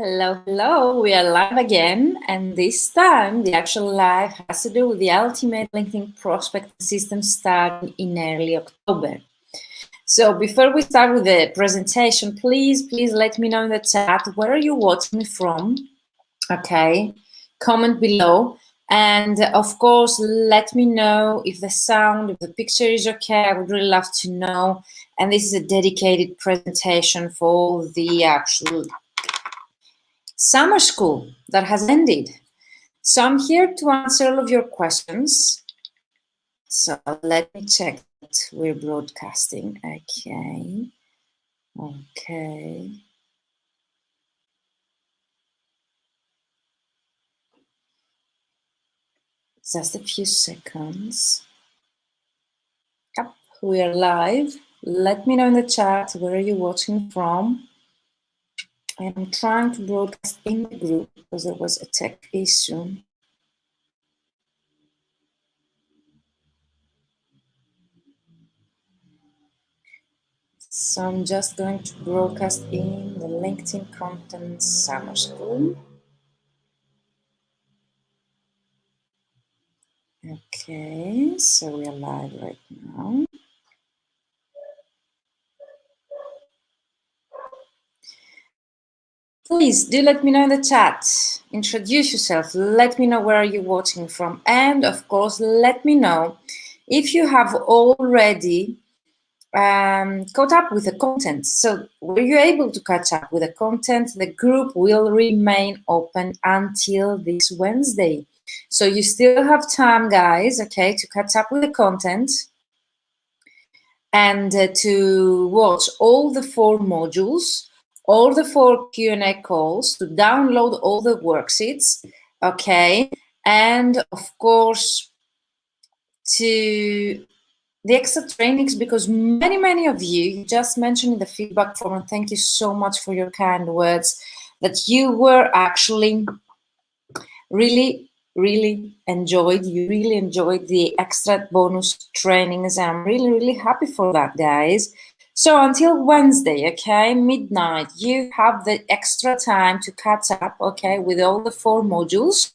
Hello, hello. We are live again, and this time the actual live has to do with the Ultimate LinkedIn Prospect System starting in early October. So before we start with the presentation, please let me know in the chat where are you watching from. Okay, comment below, and of course let me know if the sound, if the picture is okay. I would really love to know. And this is a dedicated presentation for the actual summer school that has ended. So I'm here to answer all of your questions. So let me check that we're broadcasting. Okay. Just a few seconds. Yep, we are live. Let me know in the chat where are you watching from. I'm trying to broadcast in the group because there was a tech issue. So I'm just going to broadcast in the LinkedIn Content Summer School. Okay, so we are live right now. Please do let me know in the chat. Introduce yourself. Let me know where are you watching from. And of course, let me know if you have already caught up with the content. So were you able to catch up with the content? The group will remain open until this Wednesday. So you still have time, guys, okay, to catch up with the content and to watch all the 4 modules, all the 4 Q&A calls, to download all the worksheets, okay, and of course to the extra trainings, because many of you just mentioned in the feedback form, and thank you so much for your kind words, that you were actually really enjoyed the extra bonus trainings. I'm really happy for that, guys. So until Wednesday, okay, midnight, you have the extra time to catch up, okay, with all the 4 modules,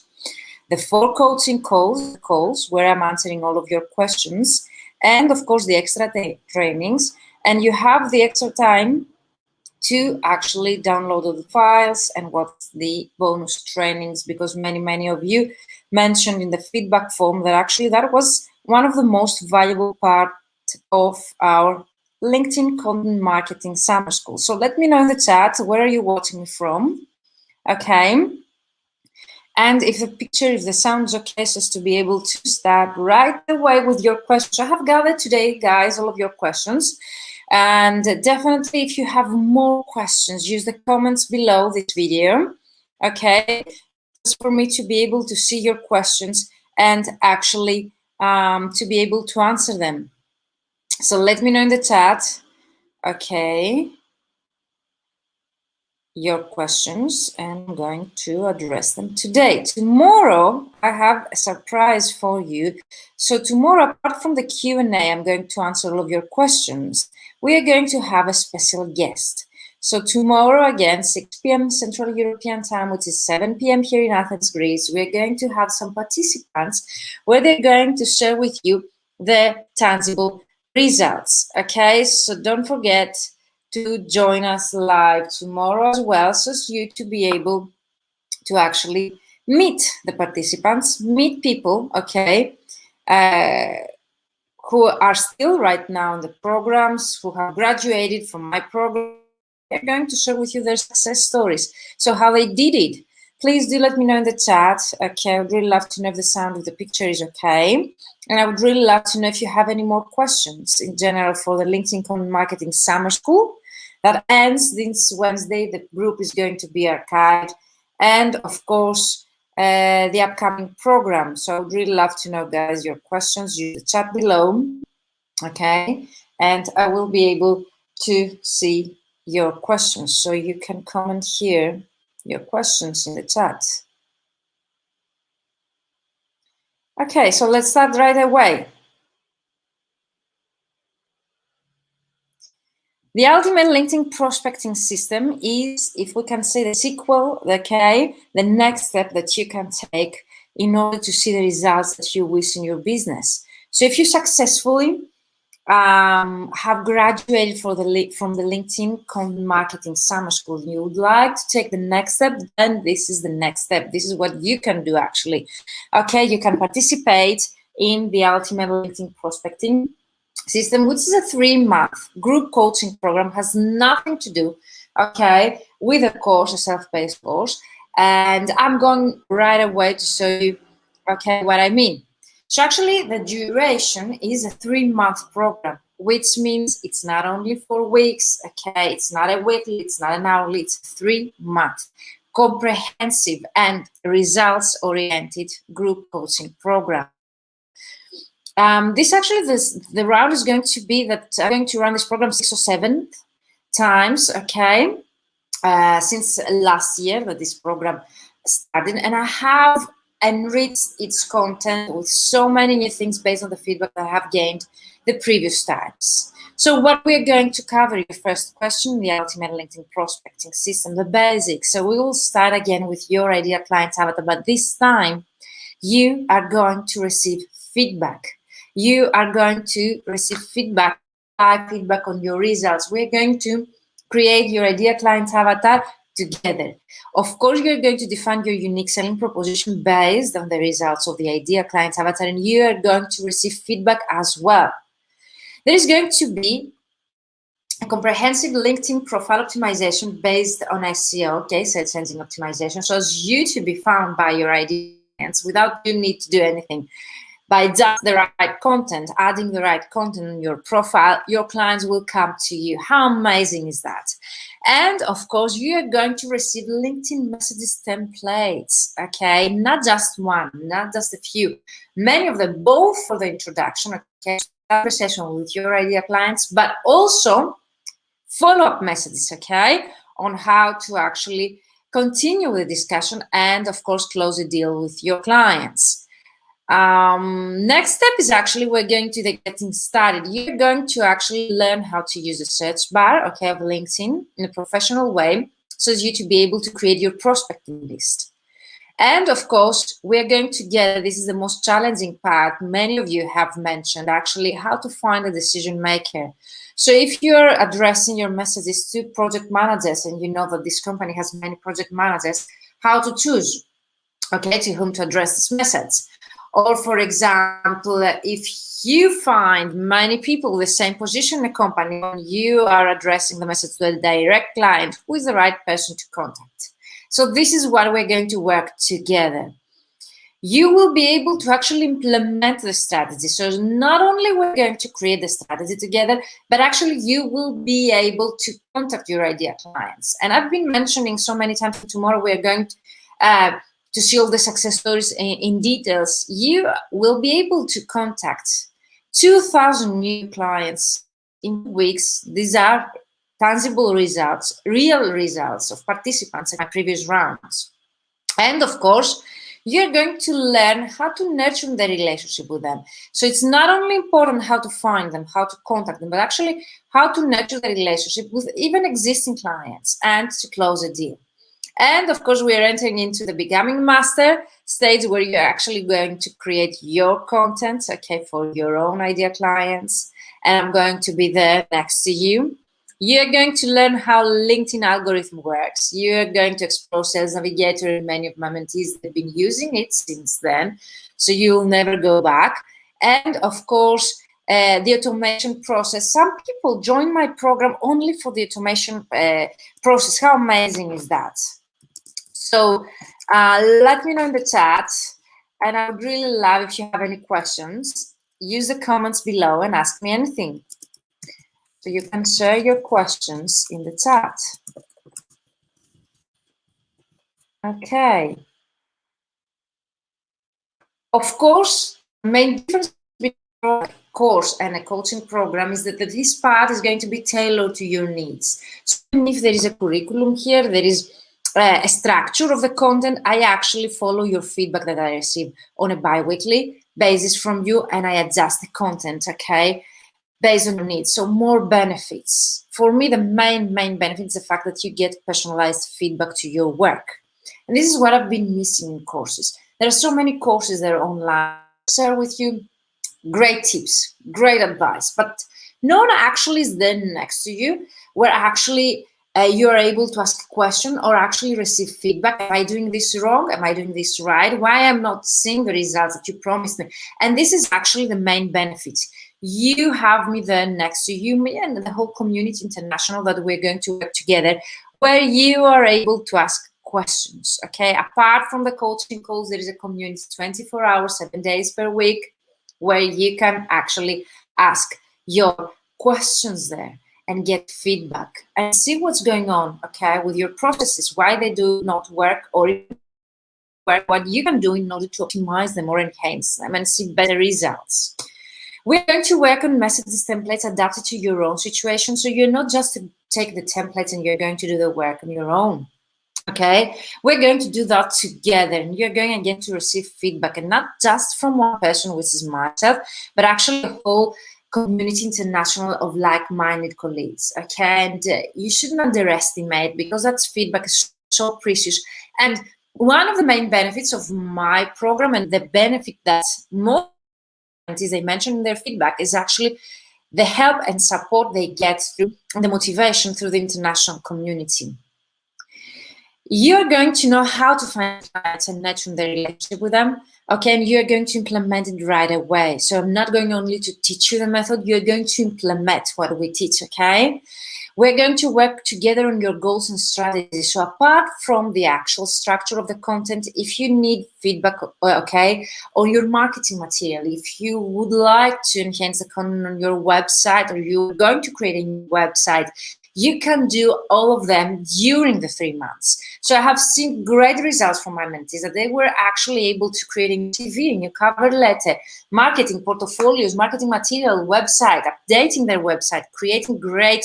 the 4 coaching calls where I'm answering all of your questions, and of course the extra trainings. And you have the extra time to actually download all the files and watch the bonus trainings, because many of you mentioned in the feedback form that actually that was one of the most valuable part of our LinkedIn Content Marketing Summer School. So let me know in the chat where are you watching from, okay? And if the sound is okay, just to be able to start right away with your questions. I have gathered today, guys, all of your questions. And definitely, if you have more questions, use the comments below this video, okay? Just for me to be able to see your questions and actually to be able to answer them. So let me know in the chat, okay, your questions, and I'm going to address them today. Tomorrow, I have a surprise for you. So tomorrow, apart from the Q&A, I'm going to answer all of your questions. We are going to have a special guest. So tomorrow, again, 6 p.m. Central European Time, which is 7 p.m. here in Athens, Greece, we're going to have some participants where they're going to share with you the tangible results, okay? So don't forget to join us live tomorrow as well, so as you to be able to actually meet the participants, meet people, okay, who are still right now in the programs, who have graduated from my program. They're going to share with you their success stories, so how they did it. Please do let me know in the chat, okay? I would really love to know if the sound of the picture is okay. And I would really love to know if you have any more questions in general for the LinkedIn Content Marketing Summer School that ends this Wednesday. The group is going to be archived, and of course the upcoming program. So I would really love to know, guys, your questions. Use the chat below, okay, and I will be able to see your questions, so you can comment here your questions in the chat. Okay, so let's start right away. The ultimate LinkedIn prospecting system is, if we can say, the sequel, okay, the next step that you can take in order to see the results that you wish in your business. So if you successfully have graduated from the LinkedIn Content Marketing Summer School, and you would like to take the next step, then this is the next step. This is what you can do actually. Okay, you can participate in the Ultimate LinkedIn Prospecting System, which is a 3-month group coaching program, has nothing to do, okay, with a course, a self-paced course. And I'm going right away to show you, okay, what I mean. So actually the duration is a 3-month program, which means it's not only 4 weeks, okay, it's not a weekly, it's not an hourly, it's a 3-month comprehensive and results-oriented group coaching program. The round is going to be that I'm going to run this program 6 or 7 times, okay, since last year that this program started, and I have enriched its content with so many new things based on the feedback I have gained the previous times. So what we're going to cover, your first question, the Ultimate LinkedIn Prospecting System, the basics. So we will start again with your ideal client avatar, but this time you are going to receive feedback. You are going to receive feedback on your results. We're going to create your ideal client avatar together. Of course, you're going to define your unique selling proposition based on the results of the ideal client avatar, and you are going to receive feedback as well. There is going to be a comprehensive LinkedIn profile optimization based on SEO, okay, search engine optimization, so as you to be found by your ideal clients without you need to do anything. By just the right content, adding the right content in your profile, your clients will come to you. How amazing is that? And of course, you are going to receive LinkedIn messages templates, okay? Not just one, not just a few. Many of them, both for the introduction, okay, conversation with your ideal clients, but also follow-up messages, okay, on how to actually continue the discussion and, of course, close a deal with your clients. Next step is actually we're going to the getting started. You're going to actually learn how to use the search bar, okay, of LinkedIn in a professional way, so as you to be able to create your prospecting list. And of course, we're going to get, this is the most challenging part, many of you have mentioned actually, how to find a decision maker. So if you're addressing your messages to project managers, and you know that this company has many project managers, how to choose, okay, to whom to address this message. Or for example, if you find many people with the same position in a company, and you are addressing the message to a direct client, who is the right person to contact? So this is what we're going to work together. You will be able to actually implement the strategy. So not only we're going to create the strategy together, but actually you will be able to contact your ideal clients. And I've been mentioning so many times, tomorrow we're going to see all the success stories in details. You will be able to contact 2,000 new clients in weeks. These are tangible results, real results of participants in my previous rounds. And of course, you're going to learn how to nurture the relationship with them. So it's not only important how to find them, how to contact them, but actually how to nurture the relationship with even existing clients and to close a deal. And of course, we are entering into the becoming master stage, where you're actually going to create your content, okay, for your own ideal clients. And I'm going to be there next to you. You're going to learn how LinkedIn algorithm works. You're going to explore Sales Navigator, and many of my mentees have been using it since then, so you'll never go back. And of course, the automation process. Some people join my program only for the automation process. How amazing is that? So let me know in the chat, and I would really love if you have any questions. Use the comments below and ask me anything. So you can share your questions in the chat. Okay. Of course, the main difference between a course and a coaching program is that this part is going to be tailored to your needs. So even if there is a curriculum here, there is a structure of the content, I actually follow your feedback that I receive on a bi-weekly basis from you, and I adjust the content, okay, based on your needs. So more benefits. For me, the main benefit is the fact that you get personalized feedback to your work. And this is what I've been missing in courses. There are so many courses that are online. I'll share with you great tips, great advice, but no one actually is there next to you where actually you're able to ask a question or actually receive feedback. Am I doing this wrong? Am I doing this right? Why am I not seeing the results that you promised me? And this is actually the main benefit. You have me there next to you, me and the whole community international that we're going to work together, where you are able to ask questions, okay? Apart from the coaching calls, there is a community 24 hours, 7 days per week, where you can actually ask your questions there and get feedback and see what's going on, okay, with your processes, why they do not work, or what you can do in order to optimize them or enhance them and see better results. We're going to work on messages templates adapted to your own situation. So you're not just to take the templates and you're going to do the work on your own. Okay, we're going to do that together, and you're going again to receive feedback, and not just from one person, which is myself, but actually a whole community international of like-minded colleagues. Okay, and you shouldn't underestimate, because that feedback is so precious. And one of the main benefits of my program, and the benefit that most they mentioned in their feedback, is actually the help and support they get through the motivation through the international community. You're going to know how to find clients and nurture the relationship with them, okay, and you're going to implement it right away. So I'm not going only to teach you the method, you're going to implement what we teach, okay? We're going to work together on your goals and strategies. So apart from the actual structure of the content, if you need feedback, okay, on your marketing material, if you would like to enhance the content on your website, or you're going to create a new website, you can do all of them during the 3 months. So I have seen great results from my mentees that they were actually able to create a new CV, a new cover letter, marketing portfolios, marketing material, website, updating their website, creating great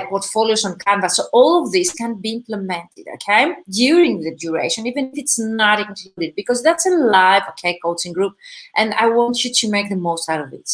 portfolios on Canva. So all of this can be implemented, okay, during the duration, even if it's not included, because that's a live, okay, coaching group, and I want you to make the most out of it.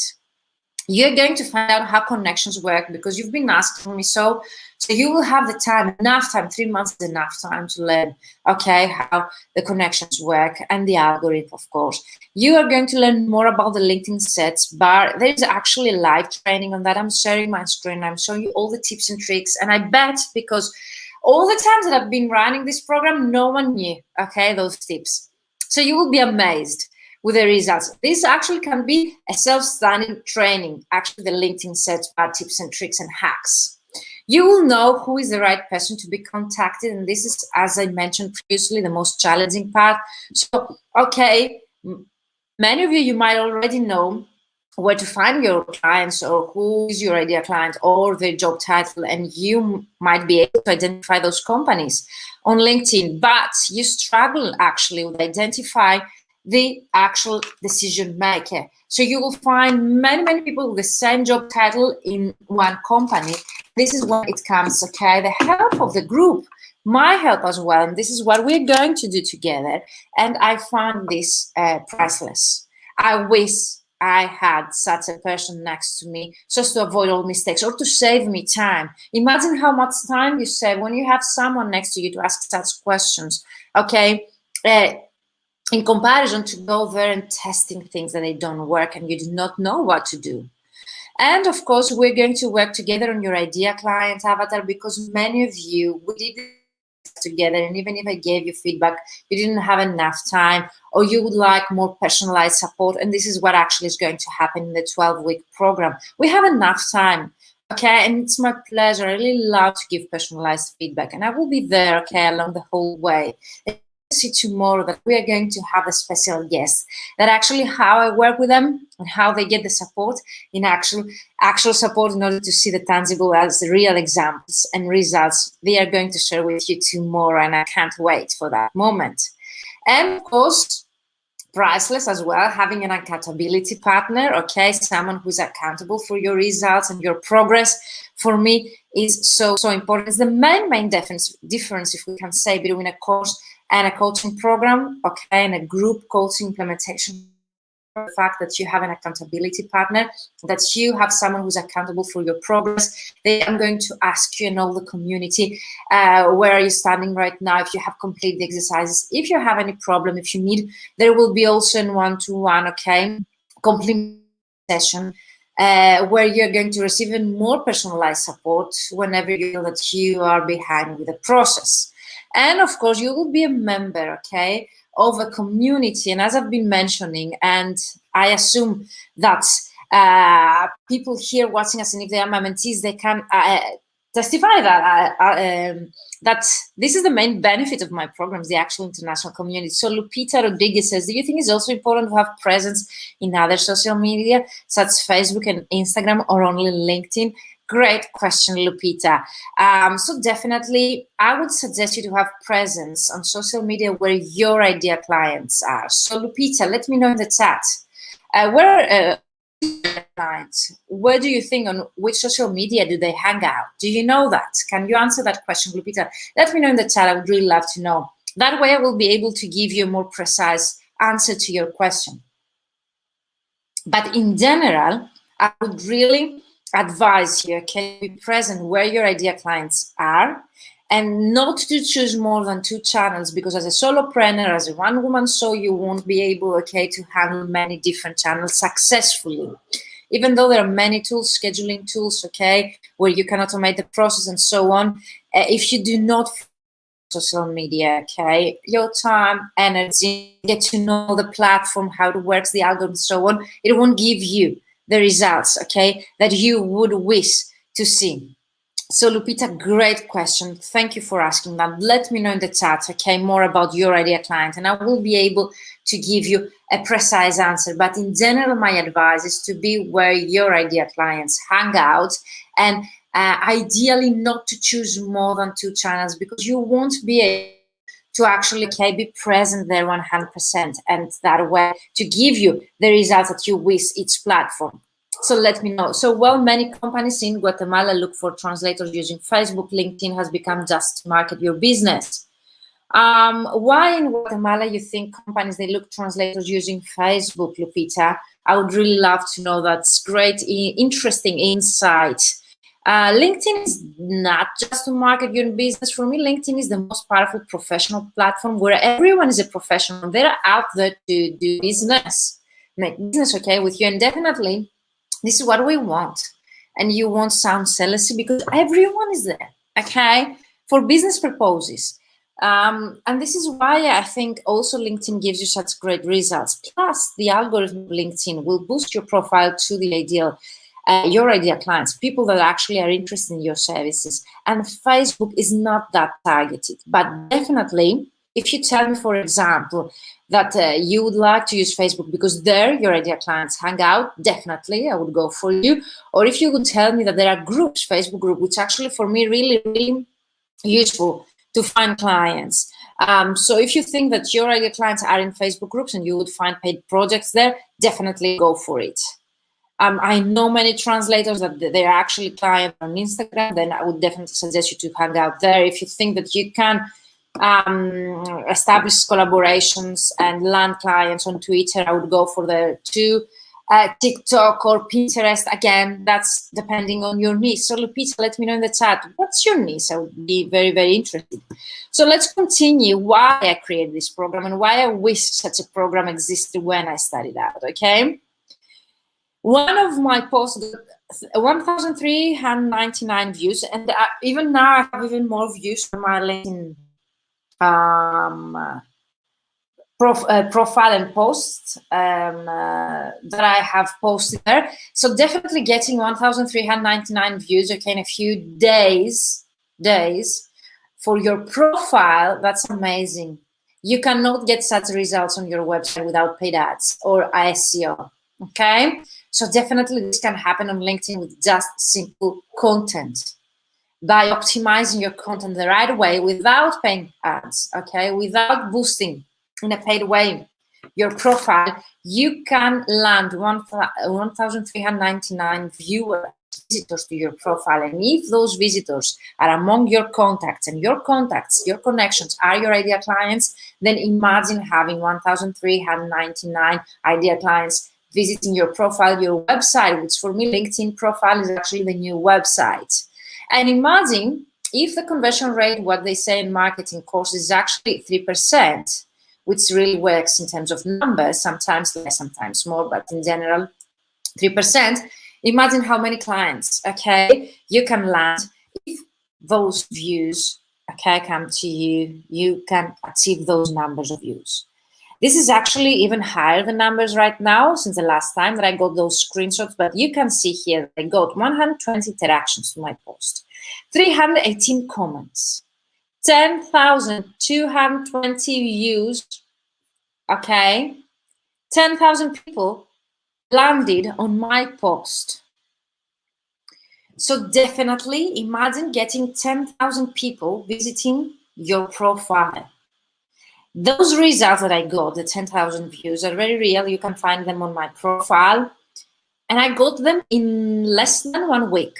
You're going to find out how connections work, because you've been asking me so you will have the time, enough time, 3 months is enough time to learn, okay, how the connections work and the algorithm, of course. You are going to learn more about the LinkedIn sets bar. There is actually a live training on that. I'm sharing my screen. I'm showing you all the tips and tricks. And I bet, because all the times that I've been running this program, no one knew, okay, those tips. So you will be amazed with the results. This actually can be a self-studying training, actually the LinkedIn sets bar tips and tricks and hacks. You will know who is the right person to be contacted, and this is, as I mentioned previously, the most challenging part. So, okay, many of you might already know where to find your clients, or who is your ideal client, or their job title, and you might be able to identify those companies on LinkedIn, but you struggle actually with identify the actual decision maker. So you will find many people with the same job title in one company. This is where it comes, okay, the help of the group, my help as well, and this is what we're going to do together. And I found this priceless. I wish I had such a person next to me, just to avoid all mistakes or to save me time. Imagine how much time you save when you have someone next to you to ask such questions, okay? In comparison to go there and testing things that they don't work and you do not know what to do. And of course, we're going to work together on your idea client avatar, because many of you, we did it together, and even if I gave you feedback, you didn't have enough time, or you would like more personalized support. And this is what actually is going to happen in the 12-week program. We have enough time. Okay, and it's my pleasure. I really love to give personalized feedback, and I will be there, okay, along the whole way. See tomorrow that we are going to have a special guest, that actually how I work with them and how they get the support in actual support, in order to see the tangible as the real examples and results they are going to share with you tomorrow, and I can't wait for that moment. And of course, priceless as well, having an accountability partner, okay, someone who's accountable for your results and your progress, for me is so important. It's the main difference, if we can say, between a course and a coaching program, okay, and a group coaching implementation the fact that you have an accountability partner, that you have someone who's accountable for your progress. I'm going to ask you and all the community, where are you standing right now, if you have completed the exercises, if you have any problem, if you need, there will be also in one-to-one, okay, complete session, where you're going to receive even more personalized support whenever you feel that you are behind with the process. And of course, you will be a member, okay, of a community. And as I've been mentioning, and I assume that people here watching us, and if they are my mentees, they can testify that this is the main benefit of my programs, the actual international community. So Lupita Rodriguez says, do you think it's also important to have presence in other social media, such as Facebook and Instagram, or only LinkedIn? Great question, Lupita. So definitely, I would suggest you to have presence on social media where your ideal clients are. So Lupita, let me know in the chat. Where clients, where do you think, on which social media do they hang out? Do you know that? Can you answer that question, Lupita? Let me know in the chat. I would really love to know. That way I will be able to give you a more precise answer to your question. But in general, I would really advise you, okay, be present where your ideal clients are, and not to choose more than 2 channels, because as a solopreneur, as a one-woman show, you won't be able, okay, to handle many different channels successfully. Even though there are many tools, scheduling tools, okay, where you can automate the process and so on, if you do not social media, okay, your time, energy, get to know the platform, how it works, the algorithm, so on, it won't give you the results, okay, that you would wish to see. So Lupita, great question. Thank you for asking that. Let me know in the chat, okay, more about your ideal client, and I will be able to give you a precise answer. But in general, my advice is to be where your ideal clients hang out, and ideally not to choose more than 2 channels, because you won't be able to actually, okay, be present there 100%, and that way to give you the results that you wish each platform. So let me know. So, well, many companies in Guatemala look for translators using Facebook. LinkedIn has become just to market your business. Why in Guatemala you think companies, they look translators using Facebook, Lupita? I would really love to know. That's great, interesting insight. LinkedIn is not just to market your business. For me, LinkedIn is the most powerful professional platform where everyone is a professional. They're out there to do business, make business, okay, with you. And definitely, this is what we want. And you won't sound salesy because everyone is there, okay, for business purposes. And this is why I think also LinkedIn gives you such great results. Plus, the algorithm of LinkedIn will boost your profile to the ideal, your ideal clients, people that actually are interested in your services. And Facebook is not that targeted. But definitely, if you tell me, for example, that you would like to use Facebook because there your ideal clients hang out, definitely I would go for you. Or if you could tell me that there are groups, Facebook group, which actually for me really, really useful to find clients. So if you think that your ideal clients are in Facebook groups and you would find paid projects there, definitely go for it. I know many translators that they're actually clients on Instagram, then I would definitely suggest you to hang out there. If you think that you can establish collaborations and land clients on Twitter, I would go for the 2. TikTok or Pinterest, again, that's depending on your niche. So Lupita, let me know in the chat, what's your niche? I would be very, very interested. So let's continue why I created this program and why I wish such a program existed when I started out, okay? One of my posts got 1,399 views, and even now I have even more views from my LinkedIn profile and posts that I have posted there. So definitely getting 1,399 views, okay, in a few days for your profile, that's amazing. You cannot get such results on your website without paid ads or SEO, okay? So definitely this can happen on LinkedIn with just simple content. By optimizing your content the right way without paying ads, okay, without boosting in a paid way your profile, you can land 1,399 visitors to your profile, and if those visitors are among your contacts, and your contacts, your connections are your ideal clients, then imagine having 1,399 ideal clients visiting your profile, your website, which for me, LinkedIn profile is actually the new website. And imagine if the conversion rate, what they say in marketing courses, is actually 3%, which really works in terms of numbers, sometimes less, sometimes more, but in general, 3%. Imagine how many clients, okay, you can land if those views, okay, come to you, you can achieve those numbers of views. This is actually even higher than numbers right now since the last time that I got those screenshots, but you can see here I got 120 interactions to my post, 318 comments, 10,220 views, okay, 10,000 people landed on my post. So definitely imagine getting 10,000 people visiting your profile. Those results that I got, the 10,000 views, are very real. You can find them on my profile. And I got them in less than 1 week.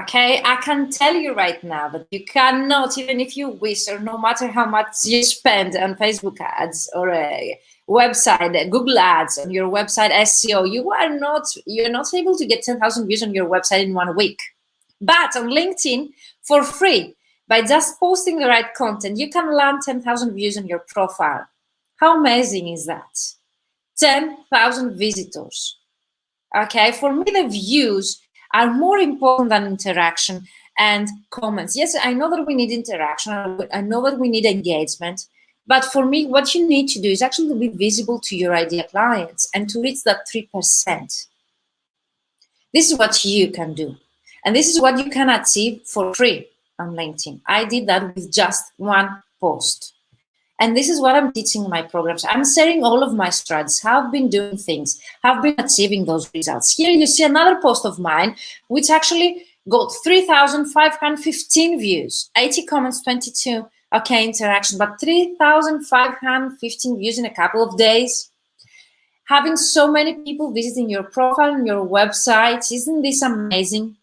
Okay, I can tell you right now that you cannot, even if you wish, or no matter how much you spend on Facebook ads or a website, Google ads on your website SEO, you're not able to get 10,000 views on your website in 1 week. But on LinkedIn, for free, by just posting the right content, you can land 10,000 views on your profile. How amazing is that? 10,000 visitors. Okay, for me, the views are more important than interaction and comments. Yes, I know that we need interaction. I know that we need engagement. But for me, what you need to do is actually to be visible to your ideal clients and to reach that 3%. This is what you can do. And this is what you can achieve for free on LinkedIn. I did that with just 1 post. And this is what I'm teaching in my programs. I'm sharing all of my strategies, how I've been doing things, how I've been achieving those results. Here you see another post of mine, which actually got 3,515 views, 80 comments, 22 interaction, but 3,515 views in a couple of days. Having so many people visiting your profile and your website, isn't this amazing?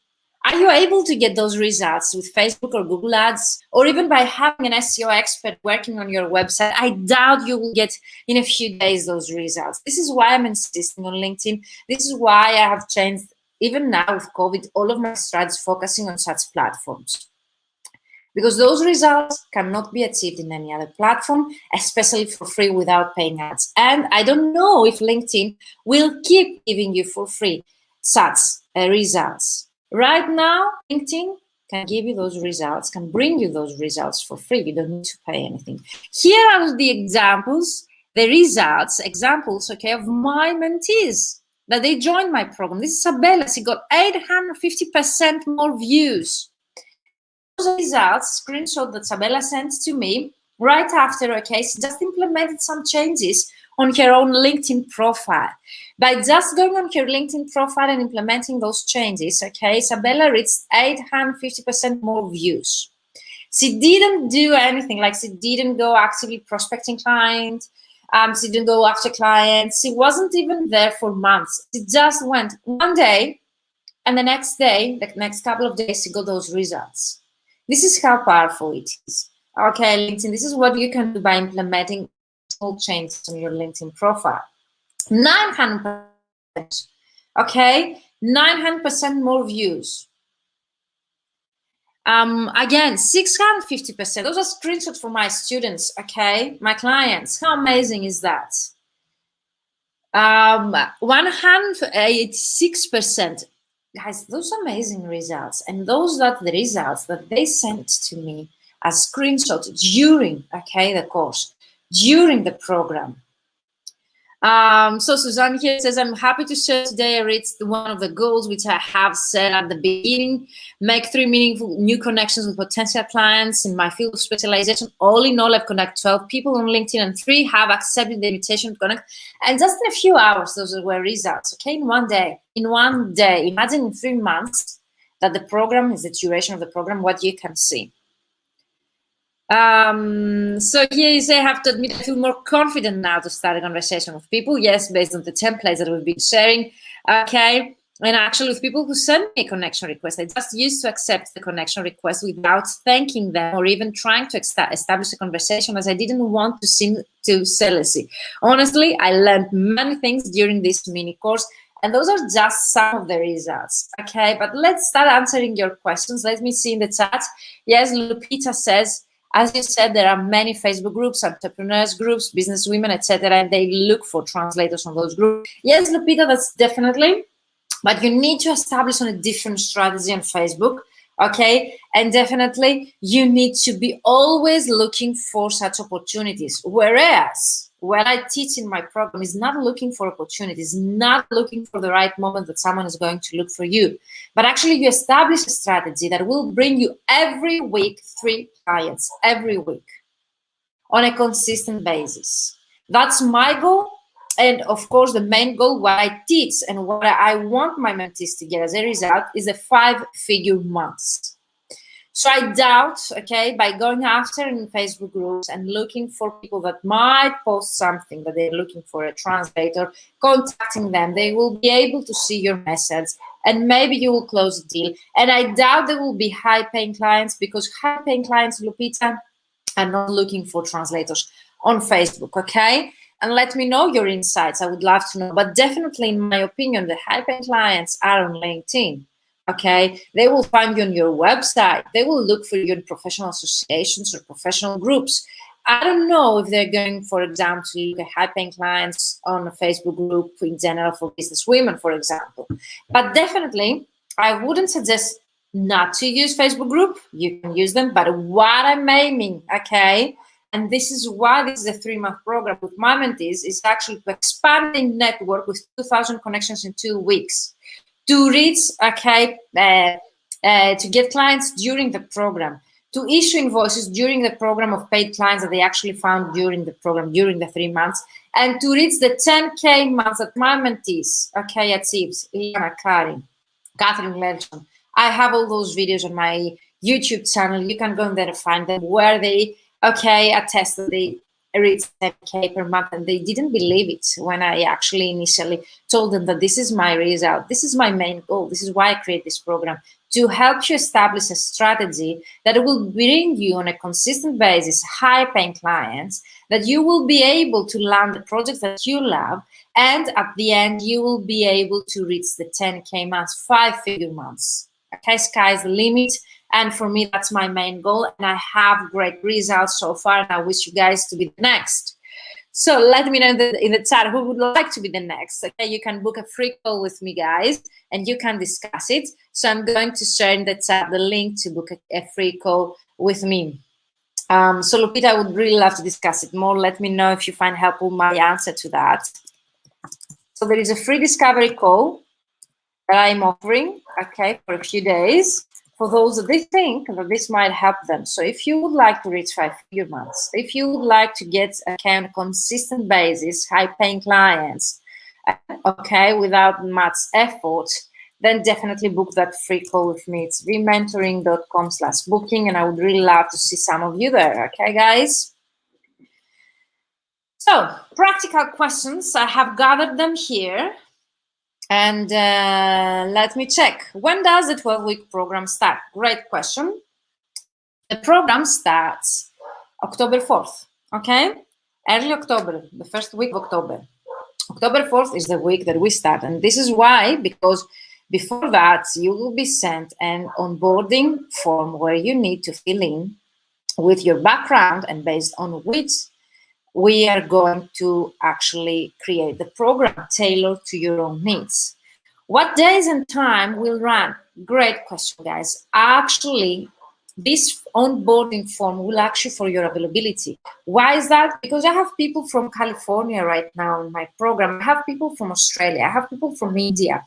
Are you able to get those results with Facebook or Google Ads, or even by having an SEO expert working on your website? I doubt you will get in a few days those results. This is why I'm insisting on LinkedIn. This is why I have changed, even now with COVID, all of my strategies focusing on such platforms. Because those results cannot be achieved in any other platform, especially for free without paying ads. And I don't know if LinkedIn will keep giving you for free such results. Right now, LinkedIn can give you those results, can bring you those results for free. You don't need to pay anything. Here are the examples, the results, examples, okay, of my mentees that they joined my program. This is Sabella. She got 850% more views. Those results, screenshot that Sabella sent to me right after, okay, she just implemented some changes on her own LinkedIn profile. By just going on her LinkedIn profile and implementing those changes, okay, Sabella reached 850% more views. She didn't do anything, like she didn't go actively prospecting clients, she didn't go after clients, she wasn't even there for months. She just went one day, and the next day, the next couple of days, she got those results. This is how powerful it is. Okay, LinkedIn, this is what you can do by implementing small changes on your LinkedIn profile. 900%, okay, 900% more views. Again, 650%. Those are screenshots for my students, okay, my clients. How amazing is that? 186%. Guys, those amazing results, and those are the results that they sent to me as screenshots during, okay, the course, during the program. So Suzanne here says, I'm happy to share today I reached one of the goals which I have set at the beginning, make 3 meaningful new connections with potential clients in my field of specialization. All in all, I've connected 12 people on LinkedIn and 3 have accepted the invitation to connect. And just in a few hours, those were results, okay, in 1 day. In 1 day, imagine in 3 months that the program is the duration of the program, what you can see. So here you say, I have to admit, I feel more confident now to start a conversation with people. Yes, based on the templates that we've been sharing. Okay, And actually, with people who send me a connection request, I just used to accept the connection request without thanking them or even trying to establish a conversation, as I didn't want to seem too jealousy. Honestly, I learned many things during this mini course, and those are just some of the results. Okay, but let's start answering your questions. Let me see in the chat. Yes, Lupita says, as you said, there are many Facebook groups, entrepreneurs groups, business women, etc., and they look for translators on those groups. Yes, Lupita, that's definitely. But you need to establish on a different strategy on Facebook, okay? And definitely you need to be always looking for such opportunities. Whereas what I teach in my program is not looking for opportunities, not looking for the right moment that someone is going to look for you, but actually you establish a strategy that will bring you every week 3 clients, every week, on a consistent basis. That's my goal. And of course, the main goal, what I teach and what I want my mentees to get as a result is a 5-figure months. So I doubt, okay, by going after in Facebook groups and looking for people that might post something that they're looking for a translator, contacting them, they will be able to see your message and maybe you will close a deal. And I doubt there will be high-paying clients, because high-paying clients, Lupita, are not looking for translators on Facebook, okay? And let me know your insights. I would love to know. But definitely, in my opinion, the high-paying clients are on LinkedIn, okay? They will find you on your website. They will look for you in professional associations or professional groups. I don't know if they're going, for example, to look at high-paying clients on a Facebook group in general for business women, for example. But definitely, I wouldn't suggest not to use Facebook group. You can use them, but what I'm aiming, okay, and this is why this is a 3-month program with my mentees, is actually to expand the network with 2,000 connections in 2 weeks, to reach, okay, to get clients during the program, to issue invoices during the program of paid clients that they actually found during the program, during the 3 months, and to reach the 10K months that my mentees, okay, achieves. Iana, Karin, Catherine Lerton. I have all those videos on my YouTube channel. You can go in there and find them, where they, okay, attest that they reached 10K per month, and they didn't believe it when I actually initially told them that this is my result, this is my main goal, this is why I create this program, to help you establish a strategy that will bring you on a consistent basis high-paying clients, that you will be able to land the projects that you love, and at the end you will be able to reach the 10K months, 5-figure months. Okay, sky's the limit. And for me, that's my main goal. And I have great results so far. And I wish you guys to be the next. So let me know in the chat who would like to be the next. Okay, you can book a free call with me, guys, and you can discuss it. So I'm going to share in the chat the link to book a free call with me. So Lupita, I would really love to discuss it more. Let me know if you find helpful my answer to that. So there is a free discovery call that I'm offering, okay, for a few days, for those that they think that this might help them. So if you would like to reach 5-figure months, if you would like to get on a consistent basis, high-paying clients, okay, without much effort, then definitely book that free call with me. It's vmentoring.com/booking, and I would really love to see some of you there, okay, guys? So, practical questions, I have gathered them here. And let me check. When does the 12-week program start? Great question. The program starts October 4th, okay? Early October, the first week of October. October 4th is the week that we start. And this is why, because before that, you will be sent an onboarding form where you need to fill in with your background, and based on which we are going to actually create the program tailored to your own needs. What days and time will run? Great question, guys. Actually, this onboarding form will ask you for your availability. Why is that? Because I have people from California right now in my program. I have people from Australia. I have people from India.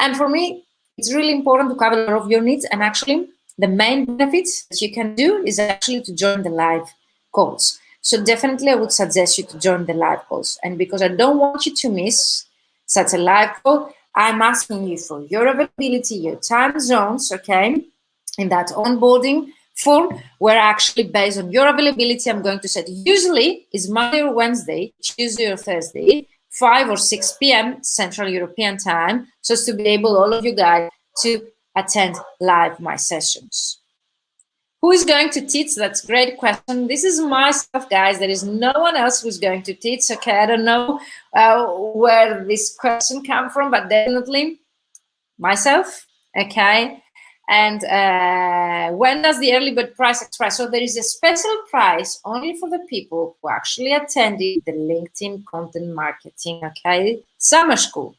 And for me, it's really important to cover all of your needs. And actually, the main benefits that you can do is actually to join the live calls. So definitely I would suggest you to join the live calls. And because I don't want you to miss such a live call, I'm asking you for your availability, your time zones, okay, in that onboarding form, where actually based on your availability, I'm going to set, usually is Monday or Wednesday, Tuesday or Thursday, 5 or 6 p.m. Central European time, so as to be able, all of you guys, to attend live my sessions. Who is going to teach? That's a great question. This is myself, guys. There is no one else who's going to teach. Okay, I don't know where this question came from, but definitely myself. Okay, and when does the early bird price expire? So there is a special price only for the people who actually attended the LinkedIn Content Marketing, okay, summer school.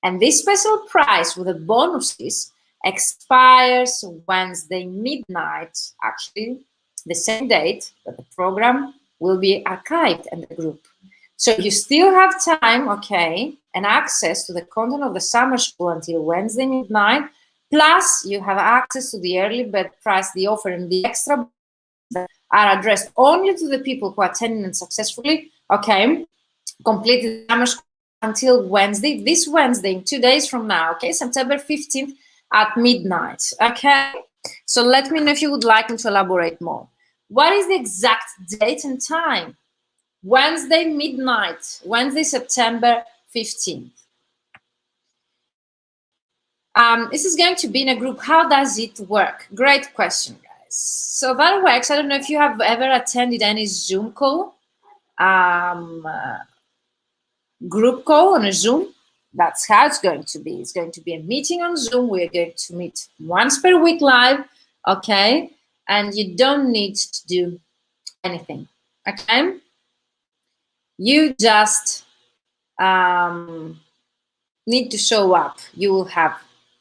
And this special price with the bonuses expires Wednesday midnight, actually the same date that the program will be archived in the group. So you still have time, okay, and access to the content of the summer school until Wednesday midnight, plus you have access to the early bird price, the offer, and the extra that are addressed only to the people who attended and successfully, okay, completed the summer school until Wednesday, this Wednesday, 2 days from now, okay, September 15th at midnight, okay? So let me know if you would like me to elaborate more. What is the exact date and time? Wednesday midnight, Wednesday, September 15th. This is going to be in a group. How does it work? Great question, guys. So that works. I don't know if you have ever attended any Zoom call, group call on a Zoom. That's how it's going to be. It's going to be a meeting on Zoom. We're going to meet once per week live, okay? And you don't need to do anything, okay? You just need to show up. You will have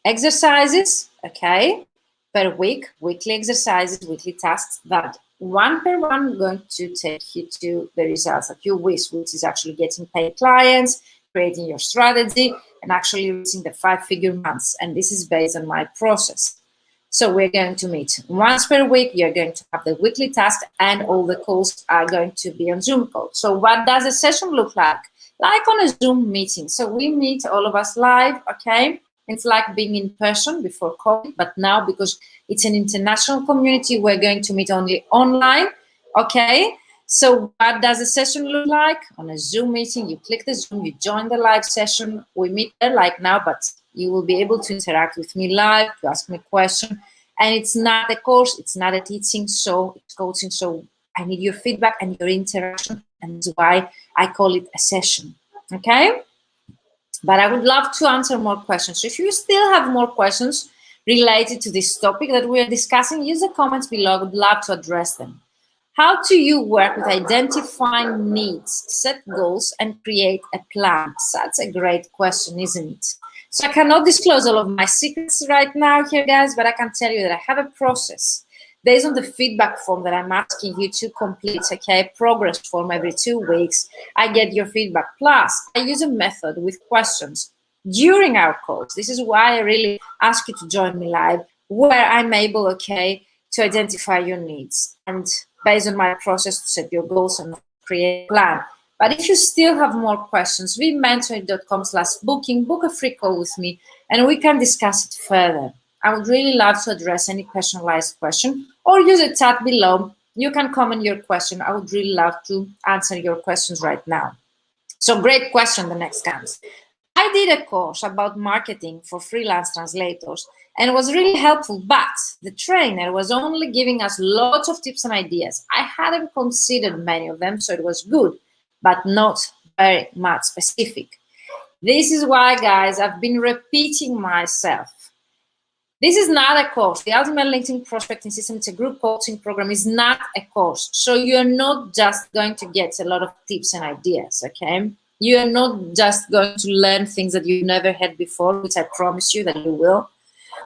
exercises, okay, per week, weekly exercises, weekly tasks that one per one going to take you to the results that you wish, which is actually getting paid clients, creating your strategy, and actually reaching the 5-figure months. And this is based on my process. So we're going to meet once per week. You're going to have the weekly task, and all the calls are going to be on Zoom calls. So what does a session look like? Like on a Zoom meeting. So we meet all of us live, okay? It's like being in person before COVID, but now because it's an international community, we're going to meet only online, okay? So what does a session look like? On a Zoom meeting, you click the Zoom, you join the live session. We meet there like now, but you will be able to interact with me live, to ask me a question. And it's not a course, it's not a teaching, so it's coaching. So I need your feedback and your interaction, and that's why I call it a session, okay? But I would love to answer more questions. So if you still have more questions related to this topic that we are discussing, use the comments below. I would love to address them. How do you work with identifying needs, set goals, and create a plan? That's a great question, isn't it? So I cannot disclose all of my secrets right now here, guys, but I can tell you that I have a process based on the feedback form that I'm asking you to complete, okay, progress form every 2 weeks. I get your feedback. Plus, I use a method with questions during our calls. This is why I really ask you to join me live, where I'm able, okay, to identify your needs and based on my process to set your goals and create a plan. But if you still have more questions, vmentoring.com/booking, book a free call with me and we can discuss it further. I would really love to address any personalized question, or use a chat below. You can comment your question. I would really love to answer your questions right now. So great question, the next comes. I did a course about marketing for freelance translators and it was really helpful, but the trainer was only giving us lots of tips and ideas. I hadn't considered many of them, so it was good, but not very much specific. This is why, guys, I've been repeating myself. This is not a course. The Ultimate LinkedIn Prospecting System, it's a group coaching program, is not a course. So you're not just going to get a lot of tips and ideas, okay? You are not just going to learn things that you've never had before, which I promise you that you will,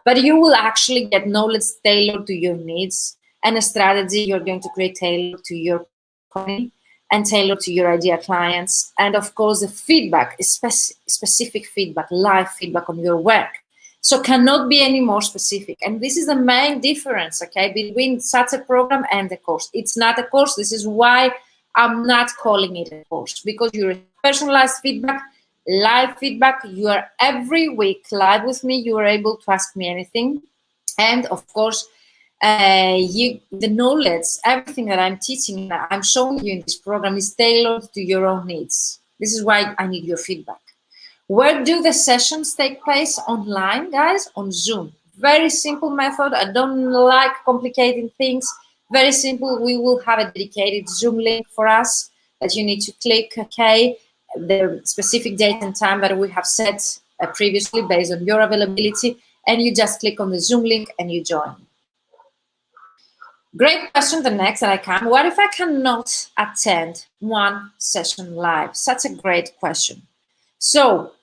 but you will actually get knowledge tailored to your needs and a strategy you're going to create tailored to your company and tailored to your ideal clients. And of course, the feedback is specific feedback, live feedback on your work. So cannot be any more specific. And this is the main difference, okay, between such a program and a course. It's not a course. This is why I'm not calling it a course, because you're personalized feedback, live feedback. You are every week live with me. You are able to ask me anything. And of course, the knowledge, everything that I'm teaching, I'm showing you in this program is tailored to your own needs. This is why I need your feedback. Where do the sessions take place? Online, guys, on Zoom. Very simple method. I don't like complicating things. Very simple. We will have a dedicated Zoom link for us that you need to click, okay, the specific date and time that we have set previously based on your availability, and you just click on the Zoom link and you join. Great question, the next that I can. What if I cannot attend one session live? Such a great question. So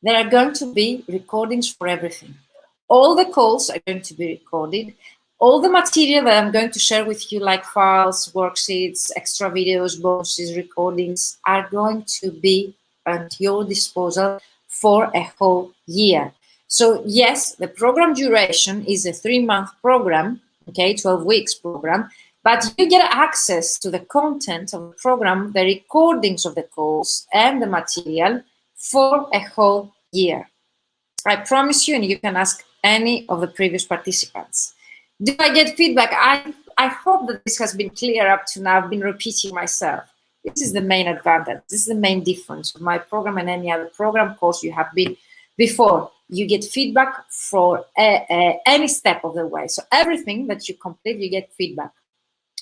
there are going to be recordings for everything. All the calls are going to be recorded. All the material that I'm going to share with you, like files, worksheets, extra videos, bonuses, recordings, are going to be at your disposal for a whole year. So yes, the program duration is a 3-month program, okay, 12 weeks program, but you get access to the content of the program, the recordings of the calls and the material for a whole year. I promise you, and you can ask any of the previous participants. Do I get feedback? I hope that this has been clear up to now. I've been repeating myself. This is the main advantage. This is the main difference of my program and any other program course you have been before. You get feedback for any step of the way. So everything that you complete, you get feedback.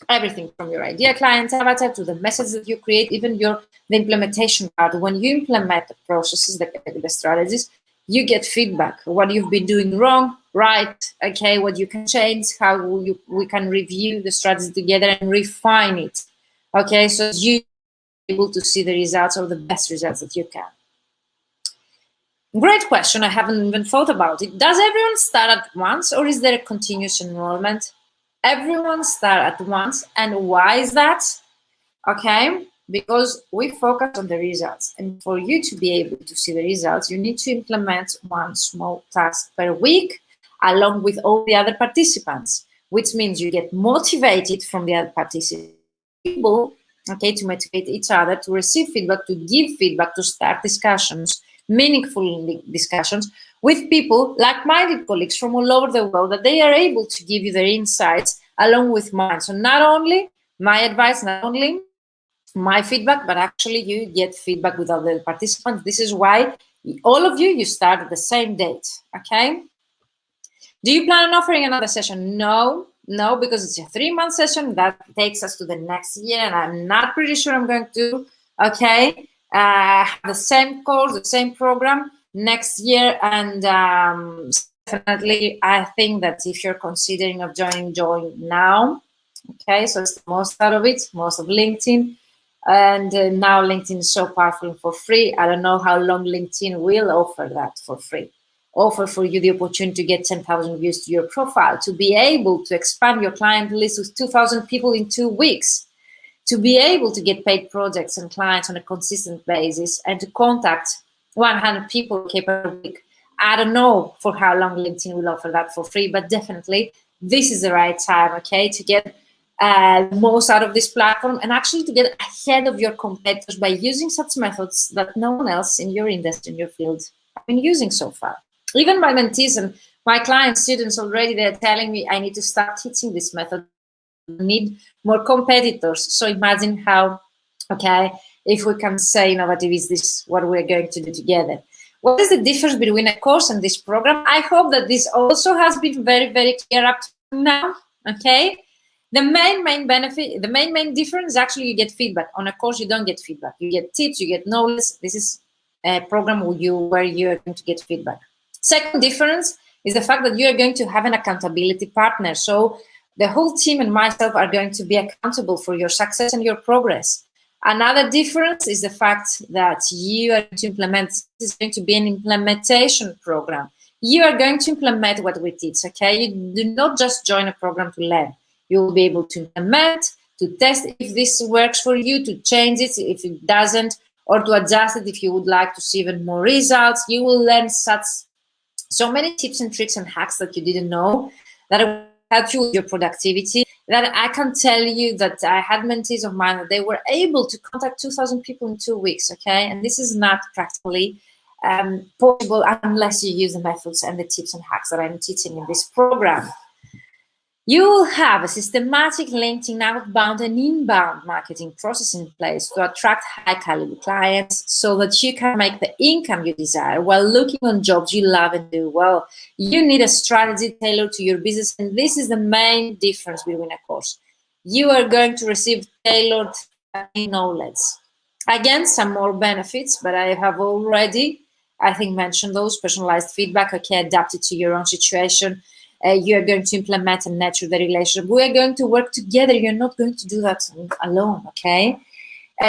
Everything from your idea client avatar to the message that you create, even the implementation part. When you implement the processes, the strategies, you get feedback. What you've been doing wrong, right, okay, what you can change, how we can review the strategy together and refine it. Okay, so you're able to see the results or the best results that you can. Great question. I haven't even thought about it. Does everyone start at once, or is there a continuous enrollment? Everyone start at once. And why is that? Okay, because we focus on the results. And for you to be able to see the results, you need to implement one small task per week along with all the other participants, which means you get motivated from the other participants, okay, to motivate each other, to receive feedback, to give feedback, to start discussions, meaningful discussions with people, like-minded colleagues from all over the world, that they are able to give you their insights along with mine. So not only my advice, not only my feedback, but actually you get feedback with other participants. This is why all of you start at the same date, okay? Do you plan on offering another session? No, because it's a 3-month session that takes us to the next year, and I'm not pretty sure I'm going to, okay, the same course, the same program next year. And definitely, I think that if you're considering of join now, okay, so it's the most out of it, most of LinkedIn. And now LinkedIn is so powerful and for free. I don't know how long LinkedIn will offer that for free. Offer for you the opportunity to get 10,000 views to your profile, to be able to expand your client list with 2,000 people in 2 weeks, to be able to get paid projects and clients on a consistent basis, and to contact 100 people per week. I don't know for how long LinkedIn will offer that for free, but definitely this is the right time, okay, to get most out of this platform and actually to get ahead of your competitors by using such methods that no one else in your industry, in your field, have been using so far. Even my mentees and my client students already, they're telling me I need to start teaching this method. I need more competitors. So imagine how, okay, if we can say innovative, is this what we're going to do together? What is the difference between a course and this program? I hope that this also has been very, very clear up to now, okay? The main benefit, the main difference is actually you get feedback. On a course, you don't get feedback. You get tips, you get knowledge. This is a program where you are going to get feedback. Second difference is the fact that you are going to have an accountability partner. So the whole team and myself are going to be accountable for your success and your progress. Another difference is the fact that you are going to implement, this is going to be an implementation program. You are going to implement what we teach, okay? You do not just join a program to learn. You will be able to implement, to test if this works for you, to change it if it doesn't, or to adjust it if you would like to see even more results. You will learn so many tips and tricks and hacks that you didn't know that will help you with your productivity, that I can tell you that I had mentees of mine that they were able to contact 2,000 people in 2 weeks, okay? And this is not practically possible unless you use the methods and the tips and hacks that I'm teaching in this program. You will have a systematic LinkedIn outbound and inbound marketing process in place to attract high-caliber clients so that you can make the income you desire while looking on jobs you love and do well. You need a strategy tailored to your business, and this is the main difference between a course. You are going to receive tailored knowledge. Again, some more benefits, but I have already, I think, mentioned those. Personalized feedback, okay, adapted to your own situation. You are going to implement and nurture the relationship. We are going to work together. You're not going to do that alone, okay?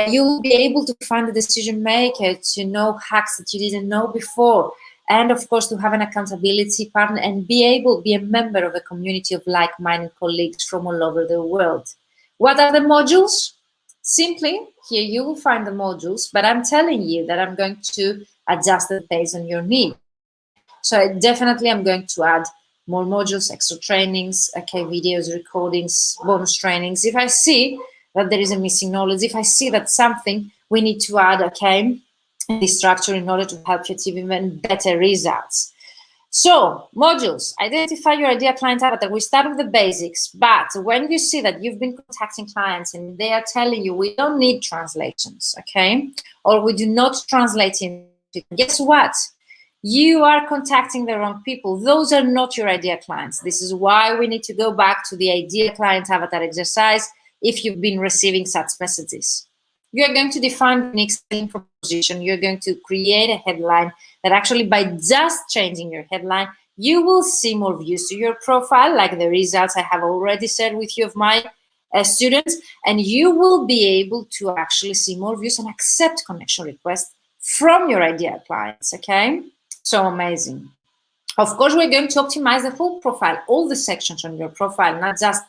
You will be able to find the decision maker, to know hacks that you didn't know before, and of course to have an accountability partner and be a member of a community of like-minded colleagues from all over the world. What are the modules? Simply, here you will find the modules, but I'm telling you that I'm going to adjust it based on your need. So definitely I'm going to add more modules, extra trainings, okay, videos, recordings, bonus trainings. If I see that there is a missing knowledge, if I see that something we need to add, okay, this structure in order to help you achieve even better results. So, modules, identify your ideal client avatar. We start with the basics, but when you see that you've been contacting clients and they are telling you we don't need translations, okay, or we do not translate in, guess what? You are contacting the wrong people. Those are not your ideal clients. This is why we need to go back to the ideal client avatar exercise if you've been receiving such messages. You're going to define the unique selling proposition. You're going to create a headline that actually by just changing your headline, you will see more views to your profile, like the results I have already shared with you of my students, and you will be able to actually see more views and accept connection requests from your ideal clients, okay? So amazing. Of course, we're going to optimize the whole profile, all the sections on your profile, not just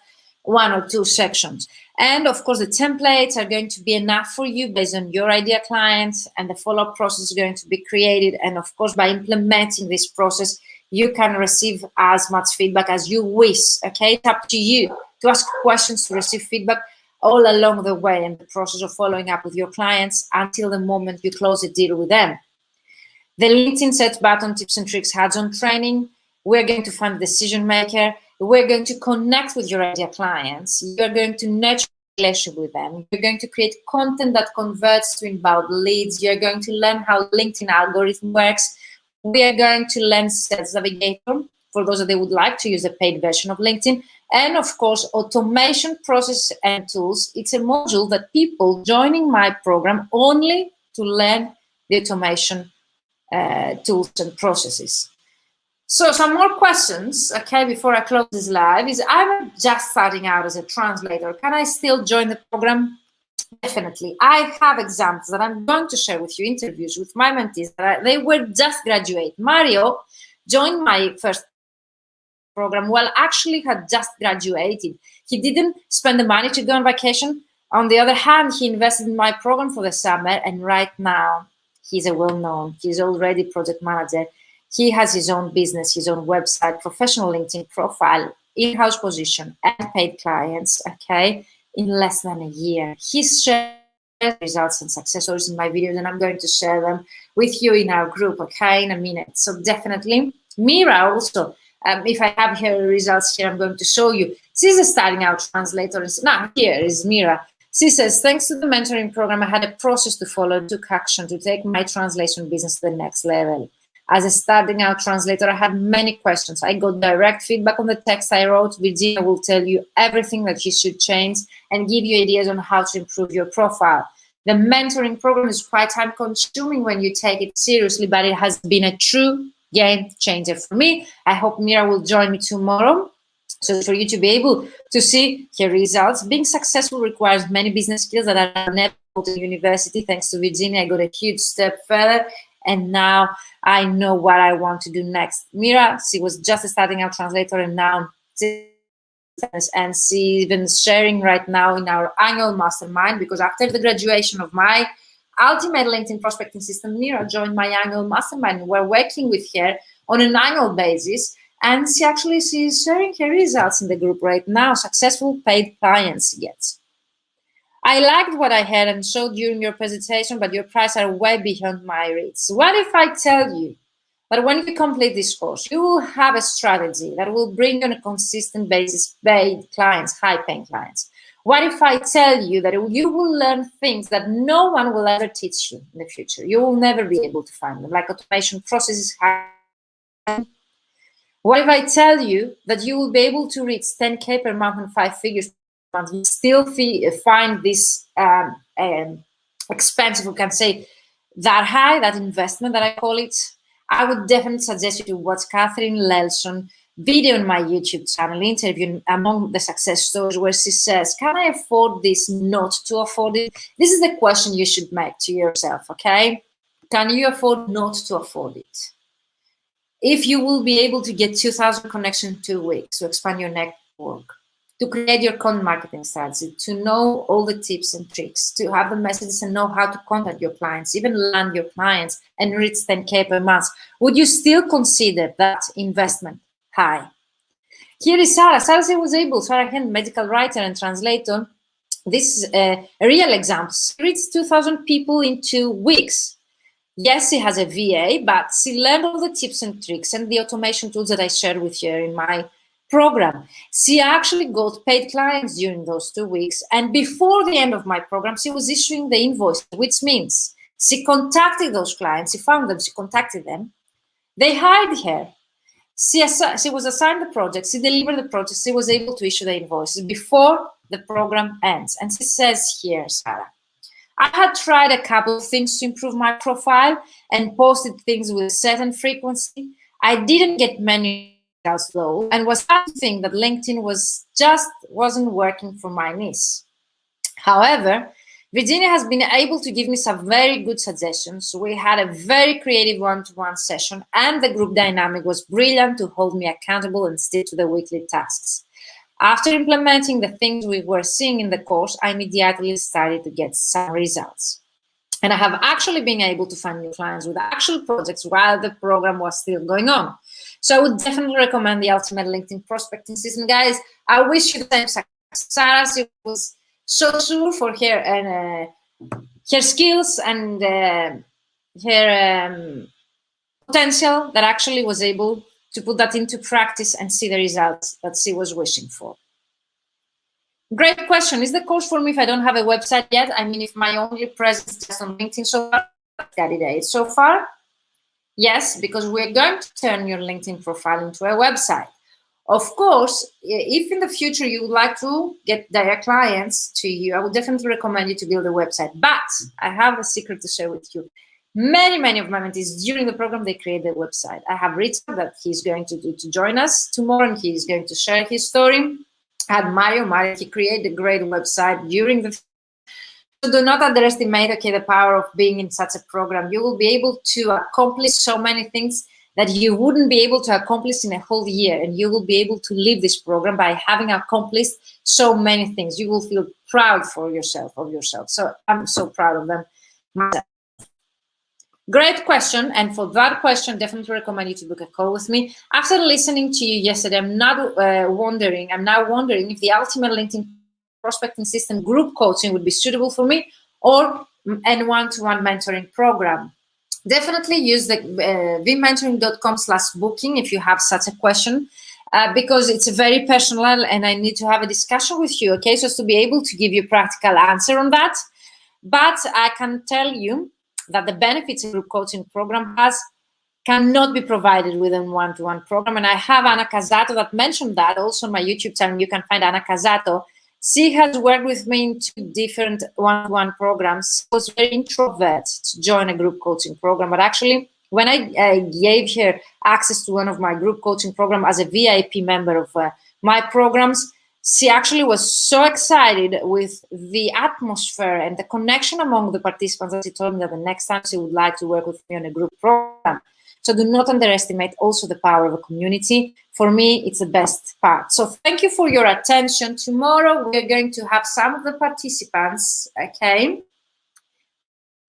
one or two sections. And of course, the templates are going to be enough for you based on your ideal clients, and the follow-up process is going to be created. And of course, by implementing this process, you can receive as much feedback as you wish, okay? It's up to you to ask questions, to receive feedback all along the way in the process of following up with your clients until the moment you close a deal with them. The LinkedIn set button tips and tricks hands-on training. We're going to find the decision maker. We're going to connect with your ideal clients. You're going to nurture a relationship with them. You're going to create content that converts to inbound leads. You're going to learn how LinkedIn algorithm works. We are going to learn Sales Navigator for those that they would like to use the paid version of LinkedIn. And of course, automation process and tools. It's a module that people joining my program only to learn the automation tools and processes. So some more questions, okay, before I close this live is, I'm just starting out as a translator. Can I still join the program? Definitely. I have examples that I'm going to share with you, interviews with my mentees. They were just graduate. Mario joined my first program, well, actually had just graduated. He didn't spend the money to go on vacation. On the other hand, he invested in my program for the summer, and right now, he's a well-known, he's already project manager. He has his own business, his own website, professional LinkedIn profile, in-house position, and paid clients, okay, in less than a year. He's shared results and success stories in my videos, and I'm going to share them with you in our group, okay, in a minute. So definitely. Mira also, if I have her results here, I'm going to show you. She's a starting out translator. Now, here is Mira. She says, thanks to the mentoring program, I had a process to follow, took action to take my translation business to the next level. As a starting out translator, I had many questions. I got direct feedback on the text I wrote. Virginia will tell you everything that you should change and give you ideas on how to improve your profile. The mentoring program is quite time consuming when you take it seriously, but it has been a true game changer for me. I hope Mira will join me tomorrow. So for you to be able to see her results, being successful requires many business skills that I never taught in university. Thanks to Virginia, I got a huge step further, and now I know what I want to do next. Mira, she was just a starting out translator, and now and she's even sharing right now in our annual mastermind, because after the graduation of my ultimate LinkedIn prospecting system, Mira joined my annual mastermind. We're working with her on an annual basis. And she's sharing her results in the group right now, successful paid clients she gets. I liked what I heard and showed during your presentation, but your prices are way beyond my rates. What if I tell you But when you complete this course, you will have a strategy that will bring you on a consistent basis paid clients, high-paying clients. What if I tell you that you will learn things that no one will ever teach you in the future? You will never be able to find them, like automation processes. What if I tell you that you will be able to reach 10K per month and 5 figures per month? You still find this expensive, we can say, that high, that investment that I call it. I would definitely suggest you to watch Catherine Lelson video on my YouTube channel, interview among the success stories, where she says, can I afford this, not to afford it? This is the question you should make to yourself, okay? Can you afford not to afford it? If you will be able to get 2,000 connections in 2 weeks to expand your network, to create your content marketing strategy, to know all the tips and tricks, to have the messages and know how to contact your clients, even land your clients and reach 10K per month, would you still consider that investment high? Here is Sarah. Sarah was able, Sarah Hen, medical writer and translator. This is a real example. She reached 2,000 people in 2 weeks. Yes, she has a VA, but she learned all the tips and tricks and the automation tools that I shared with her in my program. She actually got paid clients during those 2 weeks. And before the end of my program, she was issuing the invoice, which means she contacted those clients, she found them, she contacted them. They hired her. She was assigned the project, she delivered the project, she was able to issue the invoices before the program ends. And she says here, Sarah, I had tried a couple of things to improve my profile and posted things with a certain frequency. I didn't get many results though, and was starting to think that LinkedIn wasn't working for my niche. However, Virginia has been able to give me some very good suggestions. We had a very creative one-to-one session, and the group dynamic was brilliant to hold me accountable and stick to the weekly tasks. After implementing the things we were seeing in the course, I immediately started to get some results. And I have actually been able to find new clients with actual projects while the program was still going on. So I would definitely recommend the Ultimate LinkedIn Prospecting System. Guys, I wish you the same success. Sarah, she was so sure for her and her skills and her potential that actually was able to put that into practice and see the results that she was wishing for. Great question. Is the course for me if I don't have a website yet? I mean, if my only presence is just on LinkedIn so far, candidate so far? Yes, because we're going to turn your LinkedIn profile into a website. Of course, if in the future you would like to get direct clients to you, I would definitely recommend you to build a website. But I have a secret to share with you. Many of my mentees during the program, they create their website. I have Richard that he's going to join us tomorrow, and he's going to share his story. I had Mario, he created a great website during the. So do not underestimate, okay, the power of being in such a program. You will be able to accomplish so many things that you wouldn't be able to accomplish in a whole year, and you will be able to live this program by having accomplished so many things. You will feel proud of yourself. So I'm so proud of them myself. Great question, and for that question, definitely recommend you to book a call with me. After listening to you yesterday, I'm now wondering if the Ultimate LinkedIn Prospecting System group coaching would be suitable for me, or a one-to-one mentoring program. Definitely use the vmentoring.com/booking if you have such a question, because it's very personal and I need to have a discussion with you, okay, so as to be able to give you a practical answer on that. But I can tell you that the benefits a group coaching program has cannot be provided within one-to-one program. And I have Anna Casato that mentioned that also on my YouTube channel. You can find Anna Casato. She has worked with me in 2 different one-to-one programs. She was very introvert to join a group coaching program. But actually, when I gave her access to one of my group coaching programs as a VIP member of my programs, she actually was so excited with the atmosphere and the connection among the participants that she told me that the next time she would like to work with me on a group program. So do not underestimate also the power of a community. For me, it's the best part. So thank you for your attention. Tomorrow, we're going to have some of the participants, okay,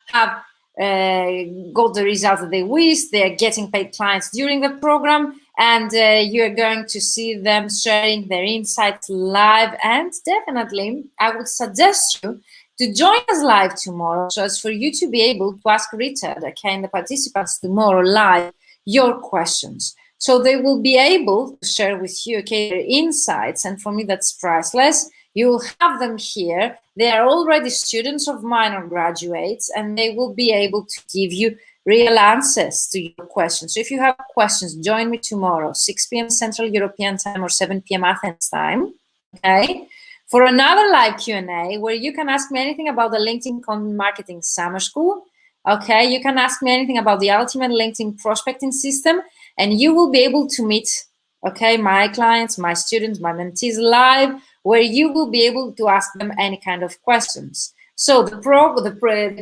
have got the results that they wish. They're getting paid clients during the program, and you're going to see them sharing their insights live. And definitely, I would suggest you to join us live tomorrow, so as for you to be able to ask Richard, okay, and the participants tomorrow live your questions. So they will be able to share with you, okay, their insights, and for me that's priceless. You will have them here. They are already students of mine or graduates, and they will be able to give you real answers to your questions. So if you have questions, join me tomorrow, 6 p.m. Central European Time or 7 p.m. Athens time, okay, for another live Q&A where you can ask me anything about the LinkedIn Content Marketing Summer School. Okay, you can ask me anything about the Ultimate LinkedIn Prospecting System, and you will be able to meet, okay, my clients, my students, my mentees live, where you will be able to ask them any kind of questions. So the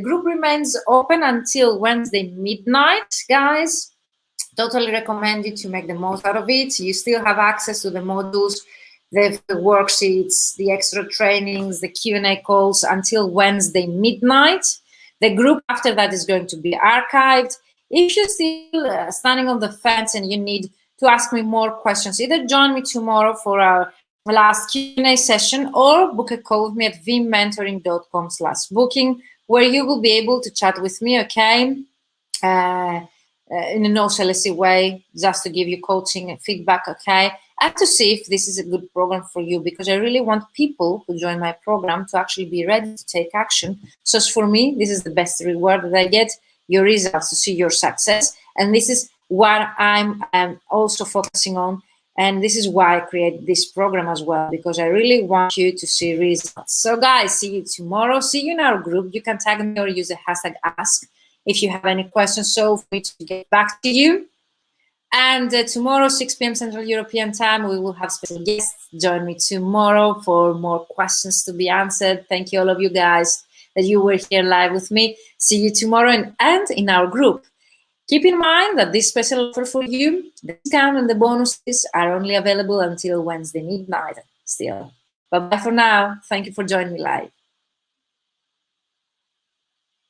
group remains open until Wednesday midnight, guys. Totally recommend you to make the most out of it. You still have access to the modules, the worksheets, the extra trainings, the Q&A calls until Wednesday midnight. The group after that is going to be archived. If you're still standing on the fence and you need to ask me more questions, either join me tomorrow for our last Q&A session or book a call with me at vmentoring.com/booking, where you will be able to chat with me, okay? In a no salesy way, just to give you coaching and feedback, okay? And to see if this is a good program for you, because I really want people who join my program to actually be ready to take action. So for me, this is the best reward that I get, your results, to see your success. And this is what I'm also focusing on. And this is why I create this program as well, because I really want you to see results. So guys, see you tomorrow. See you in our group. You can tag me or use the hashtag ask if you have any questions, so for me to get back to you. And tomorrow, 6 p.m. Central European Time, we will have special guests. Join me tomorrow for more questions to be answered. Thank you, all of you guys, that you were here live with me. See you tomorrow and in our group. Keep in mind that this special offer for you, the discount and the bonuses are only available until Wednesday midnight still. Bye-bye for now. Thank you for joining me live.